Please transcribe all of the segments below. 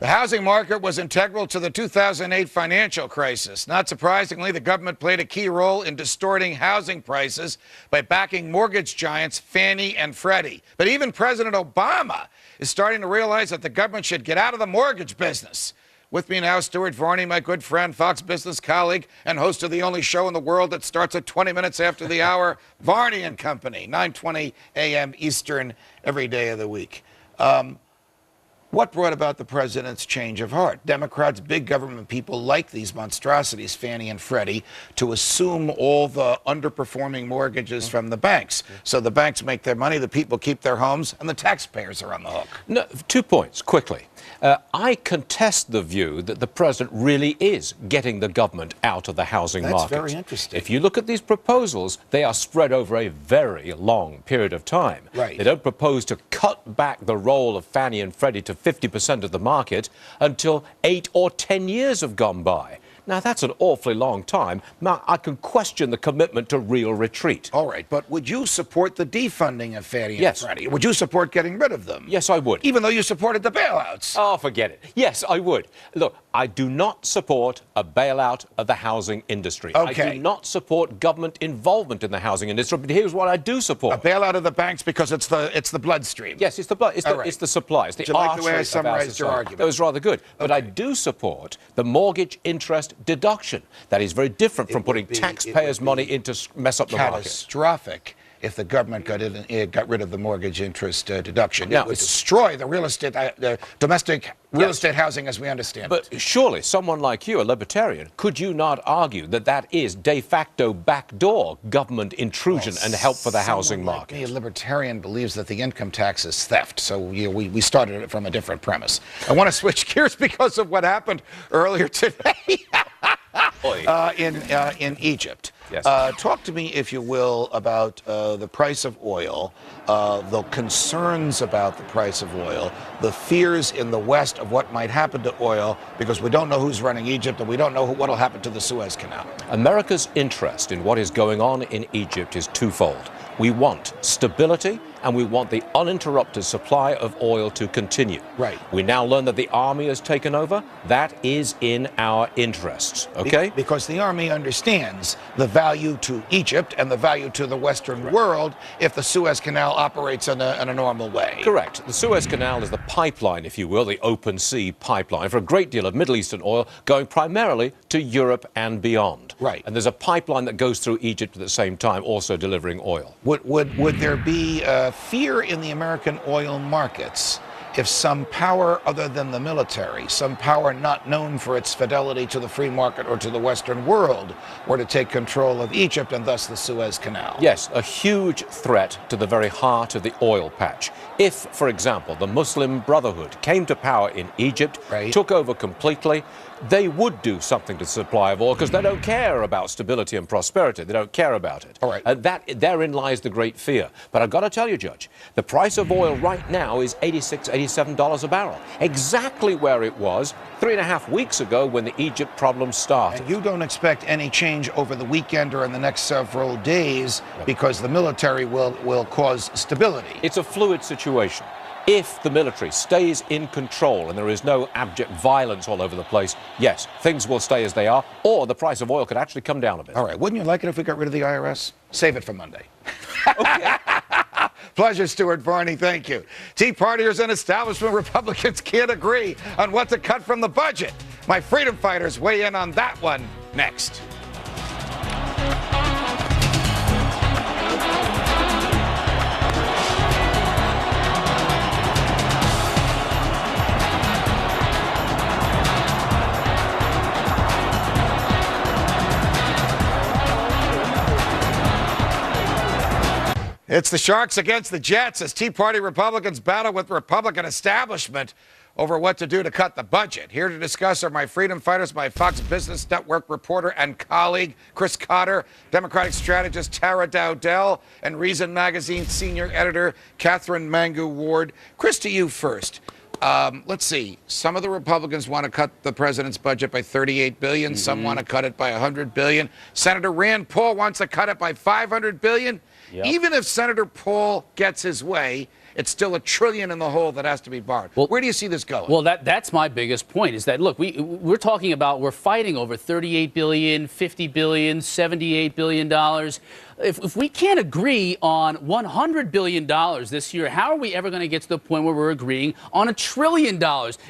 The housing market was integral to the 2008 financial crisis. Not surprisingly, the government played a key role in distorting housing prices by backing mortgage giants Fannie and Freddie. But even President Obama is starting to realize that the government should get out of the mortgage business. With me now, Stuart Varney, my good friend, Fox Business colleague, and host of the only show in the world that starts at 20 minutes after the hour, Varney and Company, 9:20 a.m. Eastern, every day of the week. What brought about the president's change of heart? Democrats, big government people like these monstrosities, Fannie and Freddie, to assume all the underperforming mortgages from the banks. So the banks make their money, the people keep their homes, and the taxpayers are on the hook. No, 2 points, quickly. I contest the view that the president really is getting the government out of the housing market. That's very interesting. If you look at these proposals, they are spread over a very long period of time. Right. They don't propose to cut back the role of Fannie and Freddie to 50% of the market until 8 or 10 years have gone by. Now, that's an awfully long time. Now, I can question the commitment to real retreat. All right, but would you support the defunding of Fannie and Yes. Freddie? Would you support getting rid of them? Yes, I would. Even though you supported the bailouts? Oh, forget it. Yes, I would. Look, I do not support a bailout of the housing industry. Okay. I do not support government involvement in the housing industry, but here's what I do support. A bailout of the banks because it's the bloodstream. Yes, it's the blood. It's All it's the supply. It's the Did you like the way I artery of our summarized your society. argument? That was rather good. But I do support the mortgage interest deduction. That is very different from putting taxpayers' money in to mess up the market. Catastrophic if the government got rid of the mortgage interest deduction. Now, it would destroy the real estate, domestic real estate housing as we understand it. But surely someone like you, a libertarian, could you not argue that that is de facto backdoor government intrusion and help for the housing market? Me, a libertarian, believes that the income tax is theft, so we started it from a different premise. I want to switch gears because of what happened earlier today in Egypt. Yes. Talk to me, if you will, about the price of oil, the concerns about the price of oil, the fears in the West of what might happen to oil, because we don't know who's running Egypt and we don't know what will happen to the Suez Canal. America's interest in what is going on in Egypt is twofold. We want stability and we want the uninterrupted supply of oil to continue. Right. We now learn that the army has taken over. That is in our interests, okay? Because the army understands the value to Egypt and the value to the Western world if the Suez Canal operates in a normal way. Correct. The Suez Canal is the pipeline, if you will, the open sea pipeline for a great deal of Middle Eastern oil going primarily to Europe and beyond. Right. And there's a pipeline that goes through Egypt at the same time, also delivering oil. Would there be fear in the American oil markets if some power other than the military, some power not known for its fidelity to the free market or to the Western world, were to take control of Egypt and thus the Suez Canal? Yes, a huge threat to the very heart of the oil patch. If, for example, the Muslim Brotherhood came to power in Egypt, took over completely, they would do something to the supply of oil because they don't care about stability and prosperity. They don't care about it. All right. And therein lies the great fear. But I've got to tell you, Judge, the price of oil right now is $86, $87 a barrel. Exactly where it was 3.5 weeks ago when the Egypt problem started. And you don't expect any change over the weekend or in the next several days because the military will cause stability. It's a fluid situation. If the military stays in control and there is no abject violence all over the place, yes, things will stay as they are, or the price of oil could actually come down a bit. All right. Wouldn't you like it if we got rid of the IRS? Save it for Monday. Okay. Pleasure, Stuart Varney. Thank you. Tea Partiers and establishment Republicans can't agree on what to cut from the budget. My freedom fighters weigh in on that one next. It's the Sharks against the Jets as Tea Party Republicans battle with the Republican establishment over what to do to cut the budget. Here to discuss are my freedom fighters, my Fox Business Network reporter and colleague, Chris Cotter, Democratic strategist Tara Dowdell, and Reason Magazine senior editor, Catherine Mangu Ward. Chris, to you first. Let's see. Some of the Republicans want to cut the president's budget by $38 billion. Some want to cut it by $100 billion. Senator Rand Paul wants to cut it by $500 billion. Yep. Even if Senator Paul gets his way it's still $1 trillion in the hole that has to be borrowed. Well, where do you see this going? Well, that's my biggest point is that, look, we're talking about, we're fighting over $38 billion, $50 billion, $78 billion. If we can't agree on $100 billion this year, how are we ever going to get to the point where we're agreeing on $1 trillion?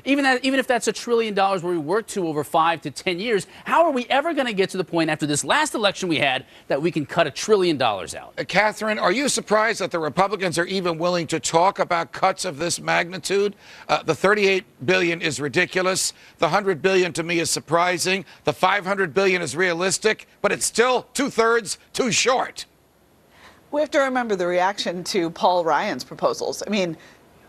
Even if that's $1 trillion where we work to over 5 to 10 years, how are we ever going to get to the point after this last election we had that we can cut $1 trillion out? Catherine, are you surprised that the Republicans are even willing to talk about cuts of this magnitude? The $38 billion is ridiculous. The $100 billion to me is surprising. The $500 billion is realistic, but it's still 2/3 too short. We have to remember the reaction to Paul Ryan's proposals. I mean,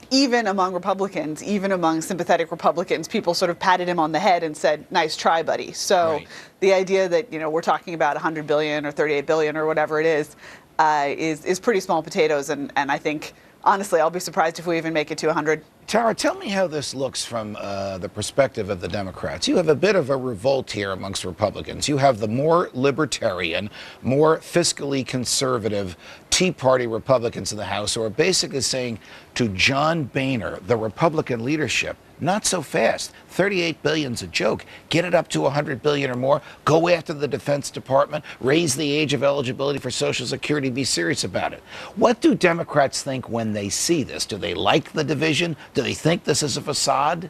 even among Republicans, even among sympathetic Republicans, people sort of patted him on the head and said, "Nice try, buddy." So the idea that, we're talking about $100 billion or $38 billion or whatever it is pretty small potatoes. And I think, honestly, I'll be surprised if we even make it to 100. Tara, tell me how this looks from the perspective of the Democrats. You have a bit of a revolt here amongst Republicans. You have the more libertarian, more fiscally conservative Tea Party Republicans in the House who are basically saying to John Boehner, the Republican leadership, not so fast. $38 billion's a joke. Get it up to $100 billion or more. Go after the Defense Department. Raise the age of eligibility for Social Security. Be serious about it. What do Democrats think when they see this? Do they like the division? Do they think this is a facade?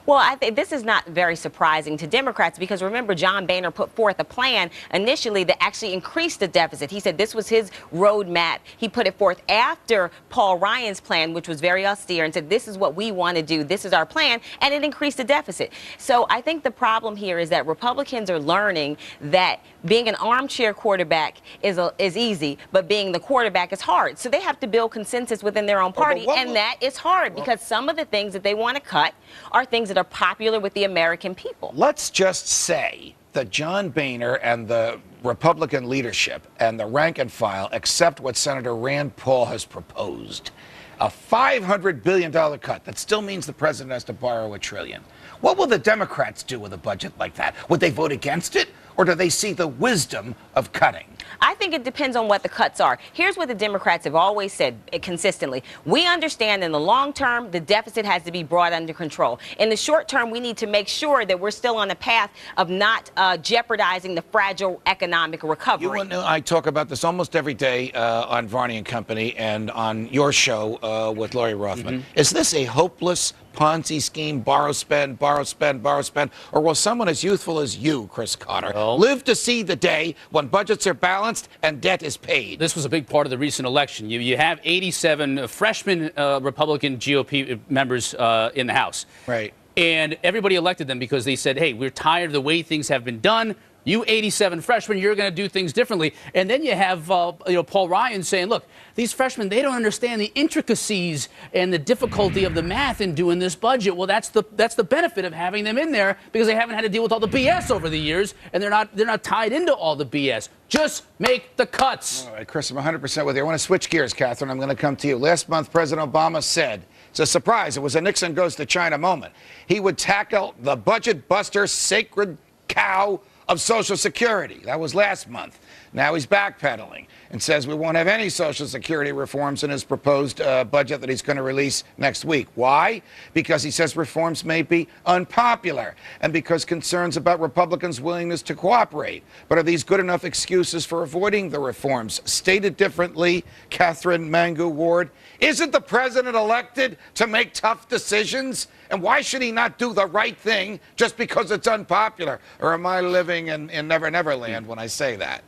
Well, I think this is not very surprising to Democrats because remember, John Boehner put forth a plan initially that actually increased the deficit. He said this was his roadmap. He put it forth after Paul Ryan's plan, which was very austere, and said this is what we want to do. This is our plan, and it increased the deficit. So I think the problem here is that Republicans are learning that being an armchair quarterback is easy, but being the quarterback is hard. So they have to build consensus within their own party, and that is hard because some of the things that they want to cut are things that are popular with the American people. Let's just say that John Boehner and the Republican leadership and the rank and file accept what Senator Rand Paul has proposed. A $500 billion cut. That still means the president has to borrow $1 trillion. What will the Democrats do with a budget like that? Would they vote against it, or do they see the wisdom of cutting? I think it depends on what the cuts are. Here's what the Democrats have always said consistently. We understand in the long term, the deficit has to be brought under control. In the short term, we need to make sure that we're still on the path of not jeopardizing the fragile economic recovery. You and I talk about this almost every day on Varney and Company and on your show with Lori Rothman. Is this a hopeless Ponzi scheme, borrow, spend, borrow, spend, borrow, spend? Or will someone as youthful as you, Chris Carter, live to see the day when budgets are balanced and debt is paid? This was a big part of the recent election. You have 87 freshman Republican GOP members in the House. Right. And everybody elected them because they said, hey, we're tired of the way things have been done. You 87 freshmen, you're going to do things differently. And then you have Paul Ryan saying, look, these freshmen, they don't understand the intricacies and the difficulty of the math in doing this budget. Well, that's the benefit of having them in there because they haven't had to deal with all the BS over the years, and they're not tied into all the BS. Just make the cuts. All right, Chris, I'm 100% with you. I want to switch gears, Catherine. I'm going to come to you. Last month, President Obama said, it's a surprise, it was a Nixon goes to China moment, he would tackle the budget buster sacred cow of Social Security. That was last month. Now he's backpedaling and says we won't have any Social Security reforms in his proposed budget that he's going to release next week. Why? Because he says reforms may be unpopular and because concerns about Republicans' willingness to cooperate. But are these good enough excuses for avoiding the reforms? Stated differently, Catherine Mangu Ward, isn't the president elected to make tough decisions? And why should he not do the right thing just because it's unpopular? Or am I living in Never Never Land when I say that?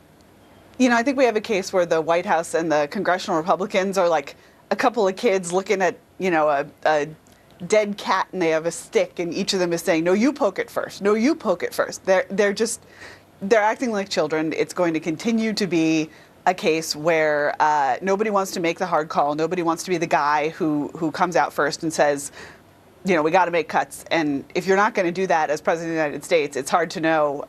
I think we have a case where the White House and the congressional Republicans are like a couple of kids looking at, a dead cat and they have a stick and each of them is saying, no, you poke it first. No, you poke it first. They're acting like children. It's going to continue to be a case where nobody wants to make the hard call. Nobody wants to be the guy who comes out first and says, we got to make cuts. And if you're not going to do that as President of the United States, it's hard to know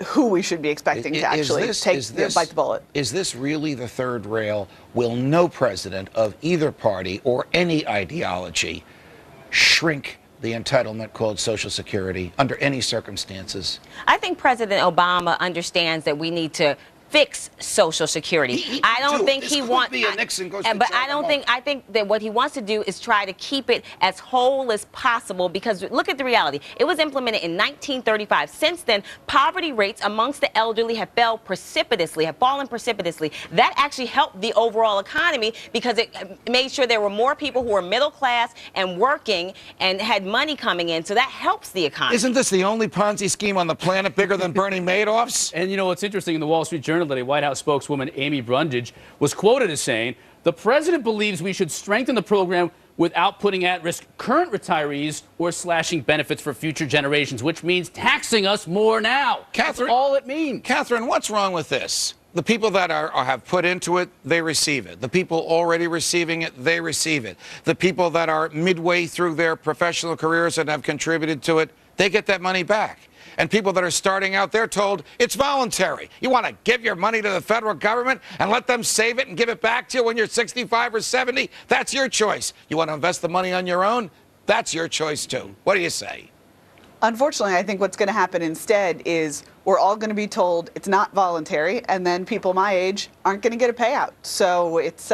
who we should be expecting to actually bite the bullet. Is this really the third rail? Will no president of either party or any ideology shrink the entitlement called Social Security under any circumstances? I think President Obama understands that we need to fix Social Security. I don't think he wants. But I think that what he wants to do is try to keep it as whole as possible, because look at the reality. It was implemented in 1935. Since then, poverty rates amongst the elderly have fallen precipitously. That actually helped the overall economy because it made sure there were more people who were middle class and working and had money coming in. So that helps the economy. Isn't this the only Ponzi scheme on the planet bigger than Bernie Madoff's? And you know what's interesting, in the Wall Street Journal today, White House spokeswoman Amy Brundage was quoted as saying, "The president believes we should strengthen the program without putting at risk current retirees or slashing benefits for future generations," which means taxing us more now. That's all it means. Catherine, what's wrong with this? The people that have put into it, they receive it. The people already receiving it, they receive it. The people that are midway through their professional careers and have contributed to it, they get that money back. And people that are starting out, they're told it's voluntary. You want to give your money to the federal government and let them save it and give it back to you when you're 65 or 70? That's your choice. You want to invest the money on your own? That's your choice, too. What do you say? Unfortunately, I think what's going to happen instead is we're all going to be told it's not voluntary, and then people my age aren't going to get a payout. So it's,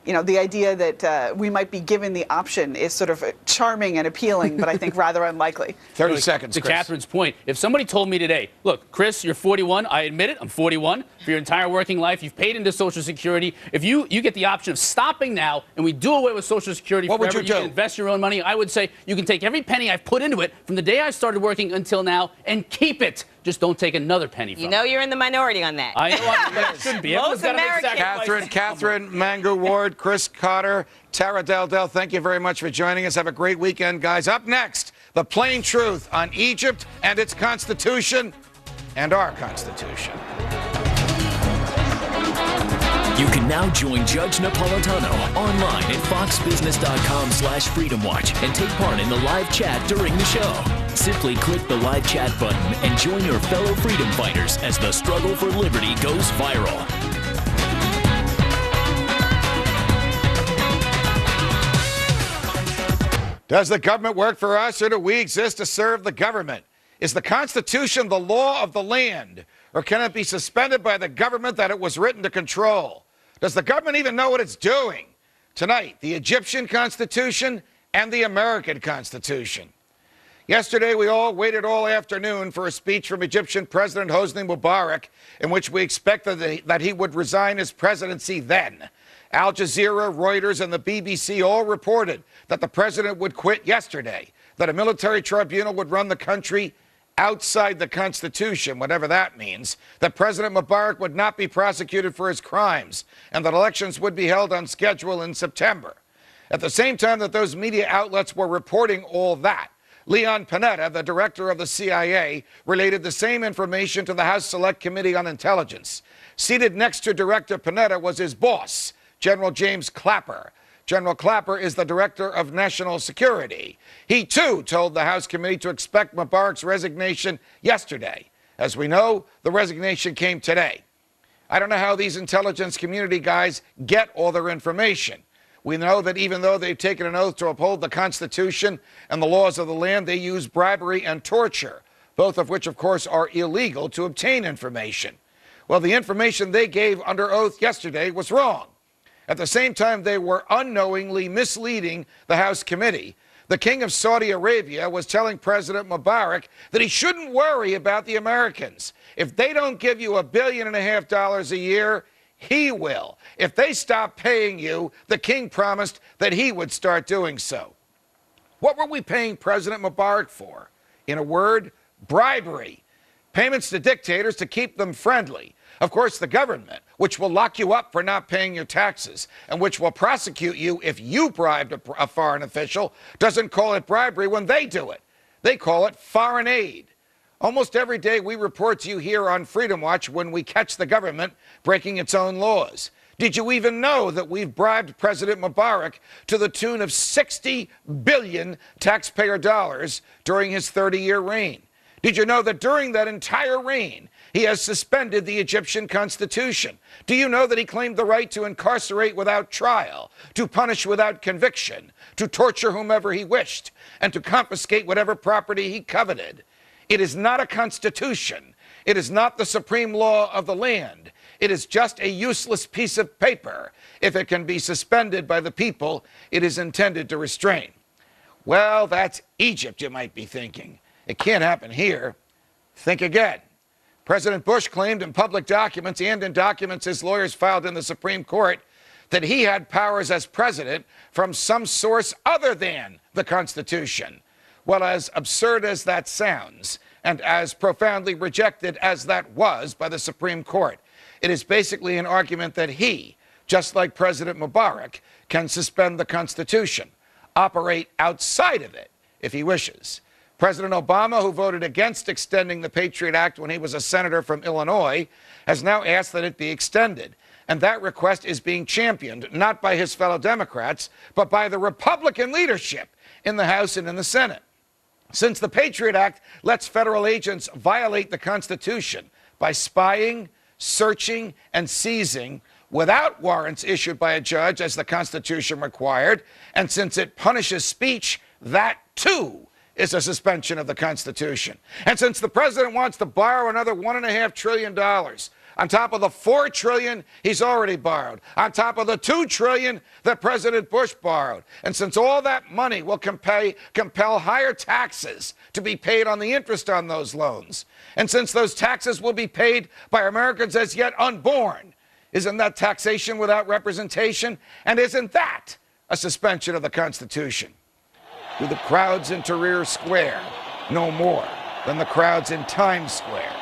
you know, the idea that we might be given the option is sort of charming and appealing, but I think rather unlikely. 30 seconds, To Chris. Catherine's point, if somebody told me today, look, Chris, you're 41, I admit it, I'm 41. For your entire working life, you've paid into Social Security. If you get the option of stopping now and we do away with Social Security what forever, would you do? Can invest your own money, I would say you can take every penny I've put into it from the day I started working until now and keep it. Just don't take another penny from it. You know you're in the minority on that. I know I shouldn't be. Most Americans. Catherine Mangu-Ward, Chris Cotter, Tara Del, thank you very much for joining us. Have a great weekend, guys. Up next, the plain truth on Egypt and its constitution and our constitution. You can now join Judge Napolitano online at foxbusiness.com/freedomwatch and take part in the live chat during the show. Simply click the live chat button and join your fellow freedom fighters as the struggle for liberty goes viral. Does the government work for us, or do we exist to serve the government? Is the Constitution the law of the land, or can it be suspended by the government that it was written to control? Does the government even know what it's doing? Tonight, the Egyptian Constitution and the American Constitution. Yesterday, we all waited all afternoon for a speech from Egyptian President Hosni Mubarak, in which we expected that he would resign his presidency then. Al Jazeera, Reuters, and the BBC all reported that the president would quit yesterday, that a military tribunal would run the country outside the Constitution, whatever that means, that President Mubarak would not be prosecuted for his crimes, and that elections would be held on schedule in September. At the same time that those media outlets were reporting all that, Leon Panetta, the director of the CIA, related the same information to the House Select Committee on Intelligence. Seated next to Director Panetta was his boss, General James Clapper. General Clapper is the Director of National Security. He, too, told the House committee to expect Mubarak's resignation yesterday. As we know, the resignation came today. I don't know how these intelligence community guys get all their information. We know that even though they've taken an oath to uphold the Constitution and the laws of the land, they use bribery and torture, both of which, of course, are illegal to obtain information. Well, the information they gave under oath yesterday was wrong. At the same time, they were unknowingly misleading the House committee. The King of Saudi Arabia was telling President Mubarak that he shouldn't worry about the Americans. If they don't give you $1.5 billion a year, he will. If they stop paying you, the king promised that he would start doing so. What were we paying President Mubarak for? In a word, bribery. Payments to dictators to keep them friendly. Of course, the government, which will lock you up for not paying your taxes and which will prosecute you if you bribed a foreign official, doesn't call it bribery when they do it. They call it foreign aid. Almost every day we report to you here on Freedom Watch when we catch the government breaking its own laws. Did you even know that we've bribed President Mubarak to the tune of $60 billion taxpayer dollars during his 30-year reign? Did you know that during that entire reign, he has suspended the Egyptian Constitution? Do you know that he claimed the right to incarcerate without trial, to punish without conviction, to torture whomever he wished, and to confiscate whatever property he coveted? It is not a constitution. It is not the supreme law of the land. It is just a useless piece of paper. If it can be suspended by the people it is intended to restrain. Well, that's Egypt, you might be thinking. It can't happen here. Think again. President Bush claimed in public documents and in documents his lawyers filed in the Supreme Court that he had powers as president from some source other than the Constitution. Well, as absurd as that sounds, and as profoundly rejected as that was by the Supreme Court, it is basically an argument that he, just like President Mubarak, can suspend the Constitution, operate outside of it if he wishes. President Obama, who voted against extending the Patriot Act when he was a senator from Illinois, has now asked that it be extended. And that request is being championed not by his fellow Democrats, but by the Republican leadership in the House and in the Senate. Since the Patriot Act lets federal agents violate the Constitution by spying, searching, and seizing without warrants issued by a judge as the Constitution required, and since it punishes speech, that too is a suspension of the Constitution. And since the president wants to borrow another $1.5 trillion on top of the $4 trillion he's already borrowed, on top of the $2 trillion that President Bush borrowed, and since all that money will compel higher taxes to be paid on the interest on those loans, and since those taxes will be paid by Americans as yet unborn, isn't that taxation without representation? And isn't that a suspension of the Constitution? Do the crowds in Tahrir Square know more than the crowds in Times Square?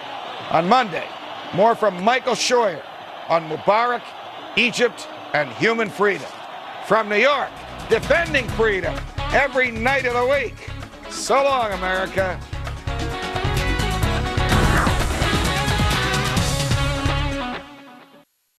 On Monday, more from Michael Scheuer on Mubarak, Egypt, and human freedom. From New York, defending freedom every night of the week. So long, America.